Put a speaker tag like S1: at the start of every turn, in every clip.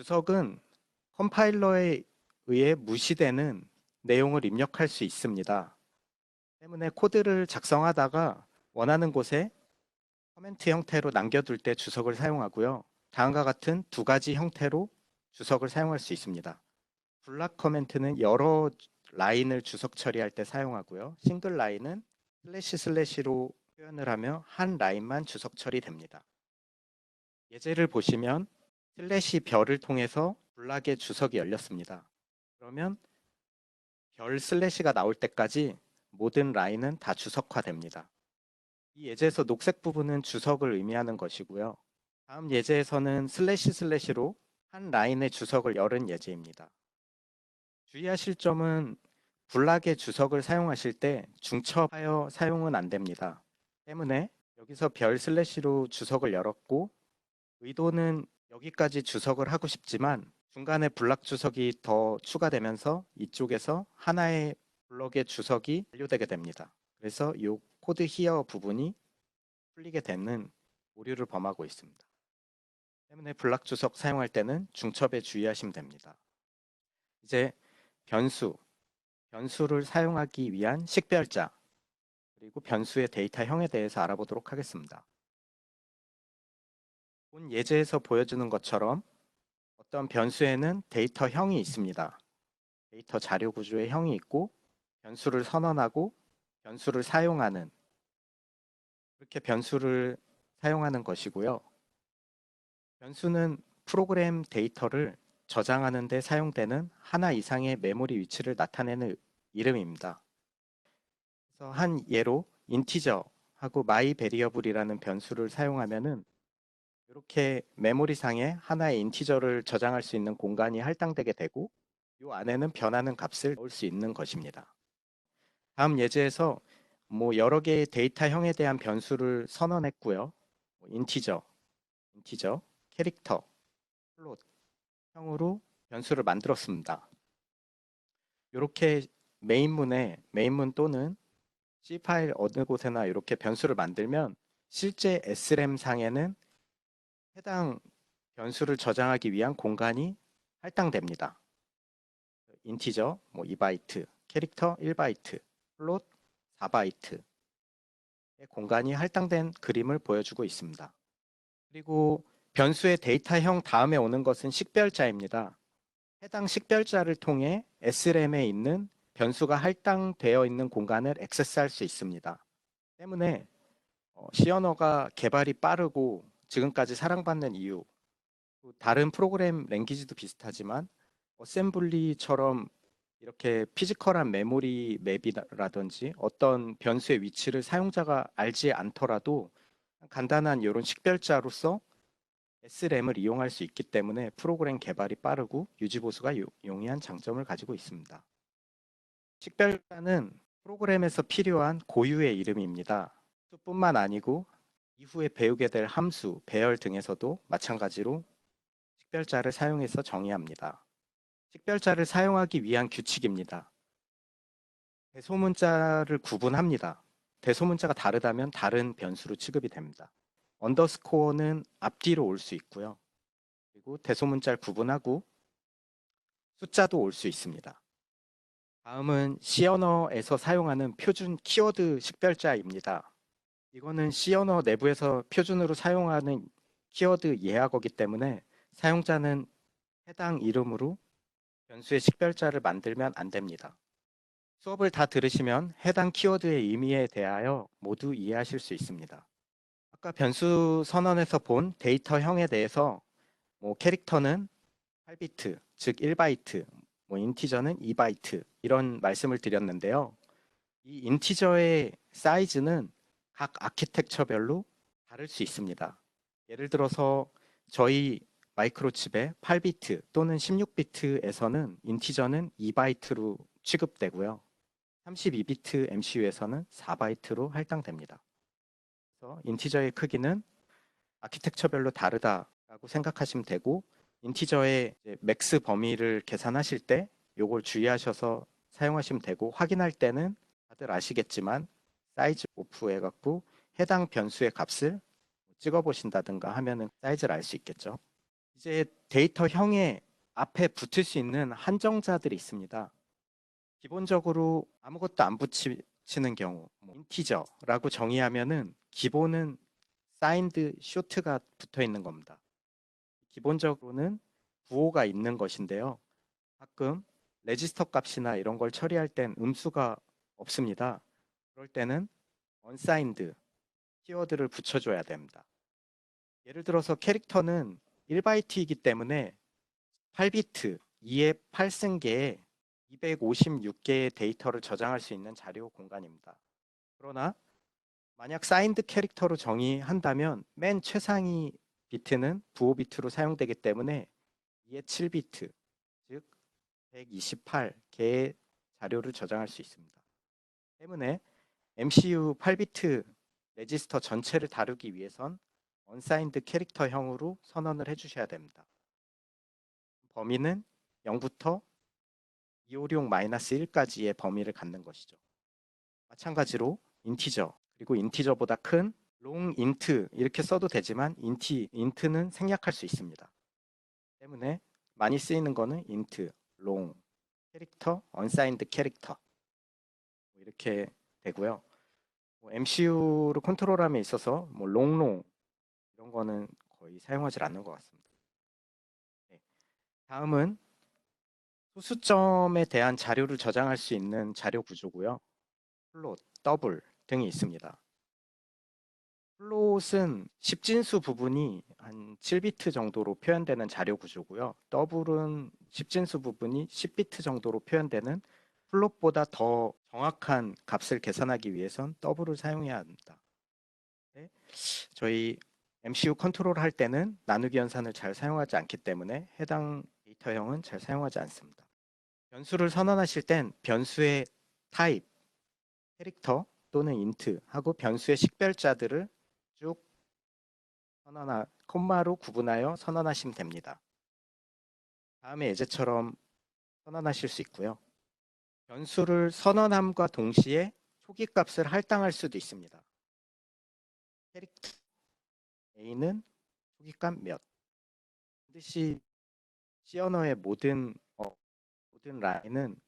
S1: 주석은 컴파일러에 의해 무시되는 내용을 입력할 수 있습니다. 때문에 코드를 작성하다가 원하는 곳에 커멘트 형태로 남겨둘 때 주석을 사용하고요. 다음과 같은 두 가지 형태로 주석을 사용할 수 있습니다. 블락 커멘트는 여러 라인을 주석 처리할 때 사용하고요. 싱글 라인은 슬래시 슬래시로 표현을 하며 한 라인만 주석 처리됩니다. 예제를 보시면 슬래시 별을 통해서 블락의 주석이 열렸습니다. 그러면 별 슬래시가 나올 때까지 모든 라인은 다 주석화됩니다. 이 예제에서 녹색 부분은 주석을 의미하는 것이고요. 다음 예제에서는 슬래시 슬래시로 한 라인의 주석을 열은 예제입니다. 주의하실 점은 블락의 주석을 사용하실 때 중첩하여 사용은 안 됩니다. 때문에 여기서 별 슬래시로 주석을 열었고 의도는 여기까지 주석을 하고 싶지만 중간에 블락 주석이 더 추가되면서 이쪽에서 하나의 블럭의 주석이 완료되게 됩니다. 그래서 이 코드 히어 부분이 풀리게 되는 오류를 범하고 있습니다. 때문에 블락 주석 사용할 때는 중첩에 주의하시면 됩니다. 이제 변수를 사용하기 위한 식별자, 그리고 변수의 데이터형에 대해서 알아보도록 하겠습니다. 본 예제에서 보여주는 것처럼 어떤 변수에는 데이터형이 있습니다. 데이터 자료 구조의 형이 있고 변수를 선언하고 변수를 사용하는, 그렇게 변수를 사용하는 것이고요. 변수는 프로그램 데이터를 저장하는 데 사용되는 하나 이상의 메모리 위치를 나타내는 이름입니다. 그래서 한 예로 인티저하고 myVariable이라는 변수를 사용하면은 이렇게 메모리상에 하나의 인티저를 저장할 수 있는 공간이 할당되게 되고 이 안에는 변하는 값을 넣을 수 있는 것입니다. 다음 예제에서 여러 개의 데이터형에 대한 변수를 선언했고요. 인티저, 캐릭터, 플롯 형으로 변수를 만들었습니다. 이렇게 메인문 또는 C 파일 어느 곳에나 이렇게 변수를 만들면 실제 SRAM 상에는 해당 변수를 저장하기 위한 공간이 할당됩니다. 인티저 2바이트, 캐릭터 1바이트, 플롯 4바이트의 공간이 할당된 그림을 보여주고 있습니다. 그리고 변수의 데이터형 다음에 오는 것은 식별자입니다. 해당 식별자를 통해 SRAM에 있는 변수가 할당되어 있는 공간을 액세스할 수 있습니다. 때문에 C 언어가 개발이 빠르고 지금까지 사랑받는 이유, 다른 프로그램 랭귀지도 비슷하지만 어셈블리처럼 이렇게 피지컬한 메모리 맵이라든지 어떤 변수의 위치를 사용자가 알지 않더라도 간단한 이런 식별자로서 SRAM을 이용할 수 있기 때문에 프로그램 개발이 빠르고 유지보수가 용이한 장점을 가지고 있습니다. 식별자는 프로그램에서 필요한 고유의 이름입니다. 수뿐만 아니고 이후에 배우게 될 함수, 배열 등에서도 마찬가지로 식별자를 사용해서 정의합니다. 식별자를 사용하기 위한 규칙입니다. 대소문자를 구분합니다. 대소문자가 다르다면 다른 변수로 취급이 됩니다. 언더스코어는 앞뒤로 올 수 있고요. 그리고 대소문자를 구분하고 숫자도 올 수 있습니다. 다음은 C 언어에서 사용하는 표준 키워드 식별자입니다. 이거는 C 언어 내부에서 표준으로 사용하는 키워드 예약어기 때문에 사용자는 해당 이름으로 변수의 식별자를 만들면 안 됩니다. 수업을 다 들으시면 해당 키워드의 의미에 대하여 모두 이해하실 수 있습니다. 아까 변수 선언에서 본 데이터형에 대해서 캐릭터는 8비트, 즉 1바이트, 인티저는 2바이트 이런 말씀을 드렸는데요. 이 인티저의 사이즈는 각 아키텍처별로 다를 수 있습니다. 예를 들어서 저희 마이크로칩의 8비트 또는 16비트에서는 인티저는 2바이트로 취급되고요. 32비트 MCU에서는 4바이트로 할당됩니다. 그래서 인티저의 크기는 아키텍처별로 다르다라고 생각하시면 되고 인티저의 맥스 범위를 계산하실 때 이걸 주의하셔서 사용하시면 되고 확인할 때는 다들 아시겠지만 사이즈 오프 해갖고 해당 변수의 값을 찍어 보신다든가 하면은 사이즈를 알 수 있겠죠. 이제 데이터형의 앞에 붙을 수 있는 한정자들이 있습니다. 기본적으로 아무것도 안 붙이는 경우, 인티저라고 정의하면은 기본은 사인드 쇼트가 붙어 있는 겁니다. 기본적으로는 부호가 있는 것인데요. 가끔 레지스터 값이나 이런 걸 처리할 땐 음수가 없습니다. 그럴 때는 unsigned 키워드를 붙여줘야 됩니다. 예를 들어서 캐릭터는 1바이트이기 때문에 8비트, 2의 8승계에 256개의 데이터를 저장할 수 있는 자료 공간입니다. 그러나 만약 사인드 캐릭터로 정의한다면 맨 최상위 비트는 부호 비트로 사용되기 때문에 2의 7비트, 즉 128개의 자료를 저장할 수 있습니다. 때문에 MCU 8비트 레지스터 전체를 다루기 위해선 언사인드 캐릭터형으로 선언을 해주셔야 됩니다. 범위는 0부터 256-1까지의 범위를 갖는 것이죠. 마찬가지로 인티저, 그리고 인티저보다 큰 롱 인트 이렇게 써도 되지만 인트는 생략할 수 있습니다. 때문에 많이 쓰이는 거는 인트, 롱, 캐릭터, 언사인드 캐릭터 이렇게 되고요. MCU로 컨트롤함에 있어서 롱 이런 거는 거의 사용하지 않는 것 같습니다. 네. 다음은 소수점에 대한 자료를 저장할 수 있는 자료 구조고요. 플롯, 더블 등이 있습니다. 플롯은 10진수 부분이 한 7비트 정도로 표현되는 자료 구조고요. 더블은 10진수 부분이 10비트 정도로 표현되는 플롯보다 더 정확한 값을 계산하기 위해선 더블을 사용해야 합니다. 네. 저희 MCU 컨트롤 할 때는 나누기 연산을 잘 사용하지 않기 때문에 해당 데이터형은 잘 사용하지 않습니다. 변수를 선언하실 땐 변수의 타입, 캐릭터 또는 인트 하고 변수의 식별자들을 쭉 콤마로 구분하여 선언하시면 됩니다. 다음에 예제처럼 선언하실 수 있고요. 변수를 선언함과 동시에 초기값을 할당할 수도 있습니다. 캐릭터 A는 초기값 몇. 반드시 C 언어의 모든 라인은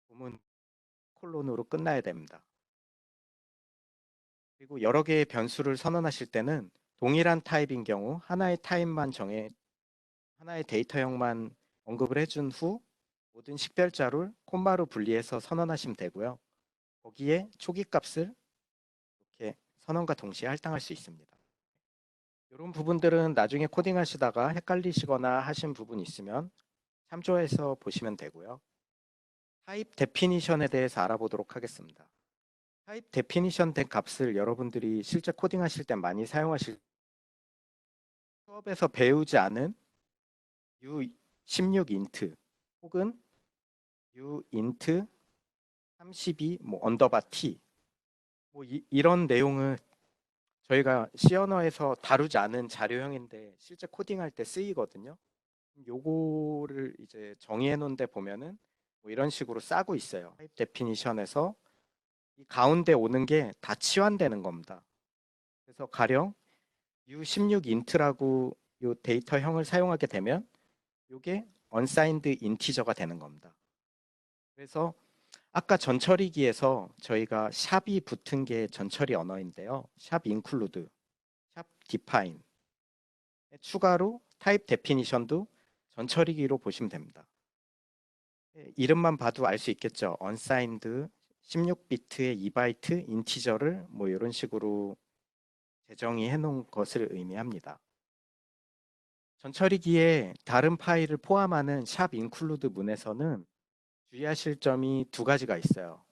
S1: 부문 콜론으로 끝나야 됩니다. 그리고 여러 개의 변수를 선언하실 때는 동일한 타입인 경우 하나의 타입만 하나의 데이터형만 언급을 해준 후 모든 식별자를 콤마로 분리해서 선언하시면 되고요. 거기에 초기 값을 이렇게 선언과 동시에 할당할 수 있습니다. 이런 부분들은 나중에 코딩하시다가 헷갈리시거나 하신 부분이 있으면 참조해서 보시면 되고요. 타입 데피니션에 대해서 알아보도록 하겠습니다. 타입 데피니션 된 값을 여러분들이 실제 코딩하실 때 많이 사용하실 수업에서 배우지 않은 u16int 혹은 uint 32 언더바 t 이런 내용을 저희가 C 언어에서 다루지 않은 자료형인데 실제 코딩할 때 쓰이거든요. 요거를 이제 정의해 놓은 데 보면은 이런 식으로 싸고 있어요. 타입 데피니션에서 이 가운데 오는 게 다 치환되는 겁니다. 그래서 가령 u16int라고 요 데이터형을 사용하게 되면 이게 unsigned 인티저가 되는 겁니다. 그래서 아까 전처리기에서 저희가 샵이 붙은 게 전처리 언어인데요. 샵 include, 샵 define 추가로 타입 데피니션도 전처리기로 보시면 됩니다. 이름만 봐도 알 수 있겠죠. unsigned 16비트의 2바이트 인티저를 이런 식으로 재정의해 놓은 것을 의미합니다. 전처리기에 다른 파일을 포함하는 샵 include 문에서는 주의하실 점이 두 가지가 있어요.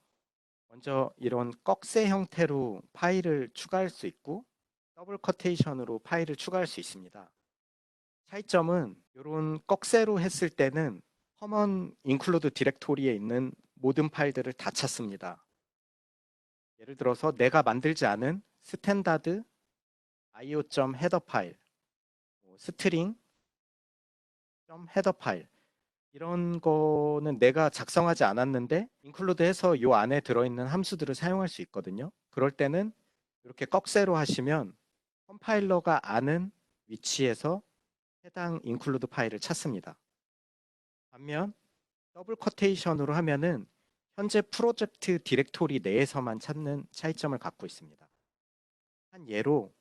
S1: 먼저 이런 꺽쇠 형태로 파일을 추가할 수 있고 더블 커테이션으로 파일을 추가할 수 있습니다. 차이점은 이런 꺽쇠로 했을 때는 커먼 인클루드 디렉토리에 있는 모든 파일들을 다 찾습니다. 예를 들어서 내가 만들지 않은 스탠다드 io.헤더 파일, 스트링 헤더 파일 이런 거는 내가 작성하지 않았는데 include 해서 이 안에 들어있는 함수들을 사용할 수 있거든요. 그럴 때는 이렇게 꺽쇠로 하시면 컴파일러가 아는 위치에서 해당 include 파일을 찾습니다. 반면 더블 쿼테이션으로 하면은 현재 프로젝트 디렉토리 내에서만 찾는 차이점을 갖고 있습니다. 한 예로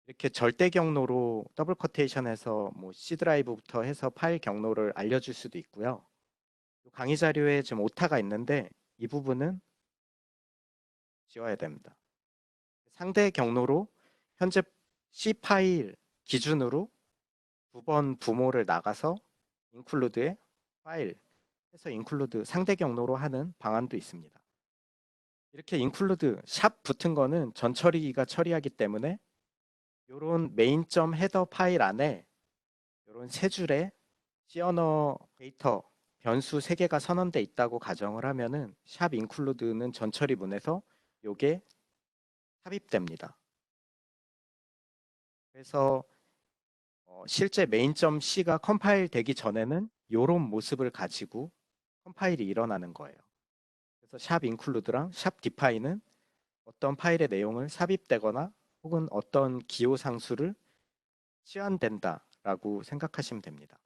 S1: 이렇게 절대 경로로 더블 쿼테이션에서 뭐 C 드라이브부터 해서 파일 경로를 알려줄 수도 있고요. 강의 자료에 지금 오타가 있는데 이 부분은 지워야 됩니다. 상대 경로로 현재 C 파일 기준으로 두 번 부모를 나가서 include에 파일 해서 include 상대 경로로 하는 방안도 있습니다. 이렇게 include 샵 붙은 거는 전처리가 처리하기 때문에 이런 메인.점 헤더 파일 안에 이런 세 줄의 C 언어 데이터 변수 3개가 선언돼 있다고 가정을 하면은 샵 include는 전처리문에서 이게 삽입됩니다. 그래서 실제 main.c가 컴파일 되기 전에는 이런 모습을 가지고 컴파일이 일어나는 거예요. 그래서 샵 include랑 샵 define은 어떤 파일의 내용을 삽입되거나 혹은 어떤 기호 상수를 치환된다라고 생각하시면 됩니다.